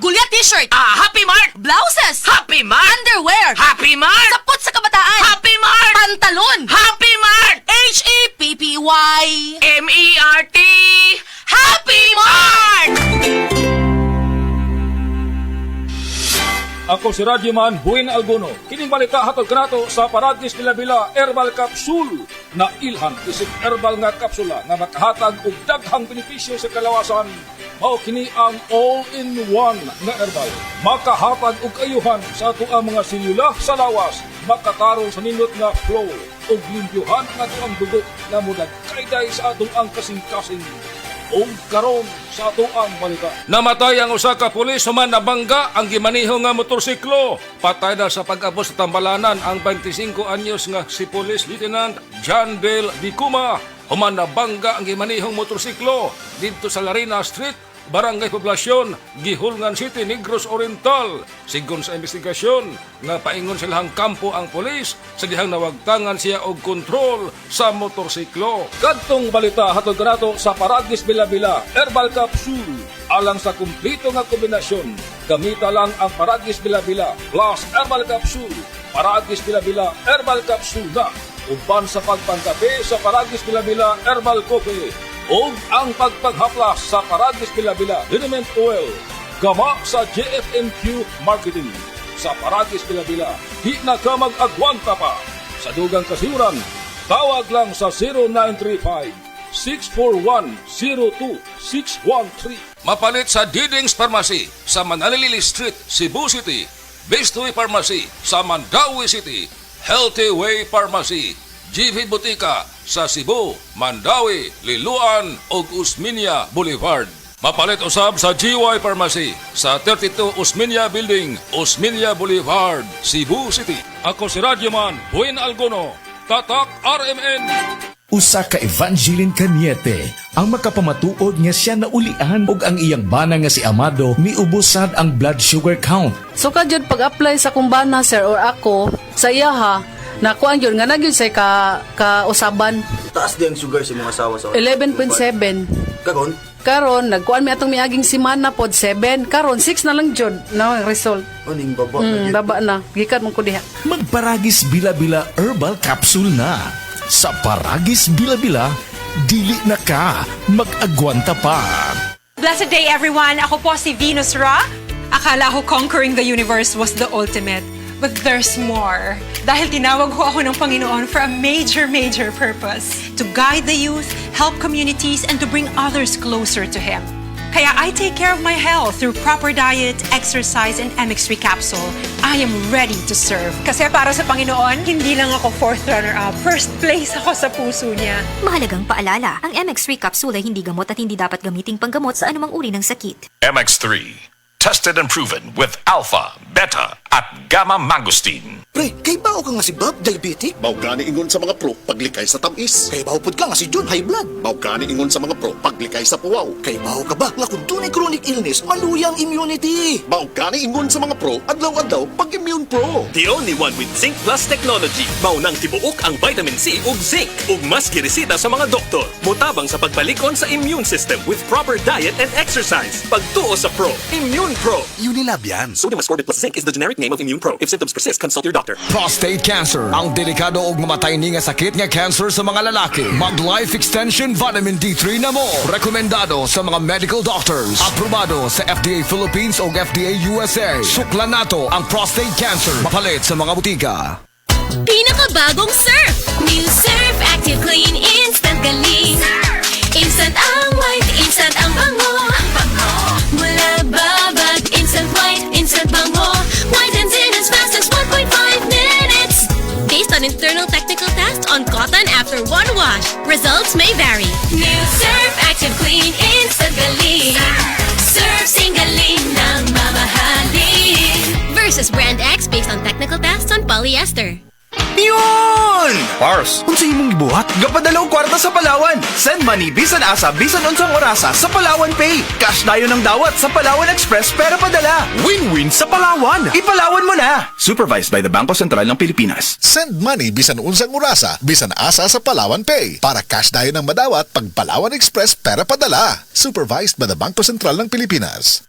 Gulya t-shirt. Happy Mart! Blouses. Happy Mart! Underwear. Happy Mart! Sapot sa kabataan. Happy Mart! Pantalon. Happy Mart! H-E-P-P-Y. M-E-R-T! Happy Mart! Ako si Radyoman Buin Alguno. Kining balita hatod kanato sa Paradis Bila-Bila Herbal Capsule na ilhan isip herbal nga kapsula nga makahatag og daghang benepisyo sa kalawasan. Mao kini ang all-in-one nga herbal. Makahatag og ayuhan sa ato ang mga selula sa lawas. Makatarong sa nindot nga flow og limpyuhan nga ato ang dugo nga munagkayday sa atong ang kasing-kasing. O karon sa atuang balita. Namatay ang usa ka pulis human nabangga ang gimaniho nga motorsiklo. Patay na sa pag-abot sa tambalanan ang 25 anyos nga si Police Lieutenant John Bell Dicuma. Human nabangga ang gimanihong motorsiklo dito sa Larina Street, Barangay Poblasyon, Gihulngan City, Negros Oriental. Sigon sa investigasyon, nga paingon silahang kampo ang polis sa dihang nawagtangan siya og kontrol sa motorsiklo. Kadtong balita hatod kanato sa Paradis Bila-Bila Herbal Capsule. Alang sa kumplito nga kombinasyon, gamita lang ang Paradis Bila-Bila plus Herbal Capsule. Paradis Bila-Bila Herbal Capsule na uban sa pagpangkape sa Paradis Bila-Bila Herbal Coffee o ang pagpaghaplas sa Paradis Bila-Bila Liniment Oil. Gama sa JFNQ Marketing. Sa Paradis Bila-Bila, di na ka mag-agwanta pa. Sa dugang kasiuran, tawag lang sa 0935-641-02613. Mapalit sa Diding's Pharmacy sa Manalili Street, Cebu City. Bestway Pharmacy sa Mandawi City. Healthy Way Pharmacy, GV Butika sa Cebu, Mandawi, Liloan ug Usmeña Boulevard. Mapalit usab sa GY Pharmacy sa 32 Usmeña Building, Usmeña Boulevard, Cebu City. Ako si Radyoman Buin Alguno, Tatak RMN. Usa ka Evangeline Cañete ang makapamatuod nga siya naulian og ang iyang bana nga si Amado miubusad ang blood sugar count. So kadyod pag-apply sa kumbana sir or ako sa iya ha, nakuan yun nga nagyod sa ka-usaban. Taas di ang sugar sa mga asawa sa 11.7. Karon nagkuan mi atong miaging semana pod 7. Karon 6 na lang jud na ang result. Aning baba baba na. Gikan mo ko diha. Magparagis Bila-Bila Herbal Capsule na. Sa Paragis Bila-Bila, dili na ka mag-agwanta pa. Blessed day everyone! Ako po si Venus Ra. Akala ko conquering the universe was the ultimate. But there's more. Dahil tinawag ko ako ng Panginoon for a major purpose. To guide the youth, help communities, and to bring others closer to Him. Kaya I take care of my health through proper diet, exercise, and MX3 capsule. I am ready to serve. Kasi para sa Panginoon, hindi lang ako fourth runner-up. First place ako sa puso niya. Mahalagang paalala, ang MX3 capsule ay hindi gamot at hindi dapat gamiting panggamot sa anumang uri ng sakit. MX3. Tested and proven with alpha, beta, at gamma mangosteen. Pre, kay bao ka nga si Bob, diabetic? Bao gani ingon sa mga pro, paglikay sa tamis. Kay bao pod ka nga si John, high blood. Bao gani ingon sa mga pro, paglikay sa puwaw. Kay bao ka ba, nga kung tunay chronic illness, maluyang immunity. Bao gani ingon sa mga pro, adlaw-adlaw, pag-immune pro. The only one with Zinc Plus technology. Maunang tibuok ang vitamin C ug zinc. Ug mas giresita sa mga doktor. Mutabang sa pagbalikon sa immune system with proper diet and exercise. Pagtuo sa pro, Immune Pro. Unilab yan. Sodium ascorbate plus zinc is the generic name of Immune Pro. If symptoms persist, consult your doctor. Prostate cancer, ang delikado ug mamatay ni nga sakit nga cancer sa mga lalaki. Mag Life Extension Vitamin D3 na mo. Rekomendado sa mga medical doctors. Aprobado sa FDA Philippines ug FDA USA. Suklan nato ang prostate cancer. Mapalit sa mga butika. Pinakabagong Surf! New Surf Active Clean Instant Galing. Instant ang white, instant ang bango. Mula babad, instant white, instant bango. Whitens in as fast as 1.5 minutes. Based on internal technical tests on cotton after one wash. Results may vary. New Surf Active Clean Instant Galing. Surf Singaling ng mamahalin. Versus Brand X based on technical tests on polyester. Yun! Pars, kung sa imong gibuhat, gapadalaw kwarta sa Palawan. Send money, bisan asa, bisan unsang orasa sa Palawan Pay. Cash dayo ng dawat sa Palawan Express, pero padala. Win-win sa Palawan. Ipalawan mo na. Supervised by the Bangko Sentral ng Pilipinas. Send money, bisan unsang orasa, bisan asa sa Palawan Pay. Para cash dayo ng madawat, pag Palawan Express, pero padala. Supervised by the Bangko Sentral ng Pilipinas.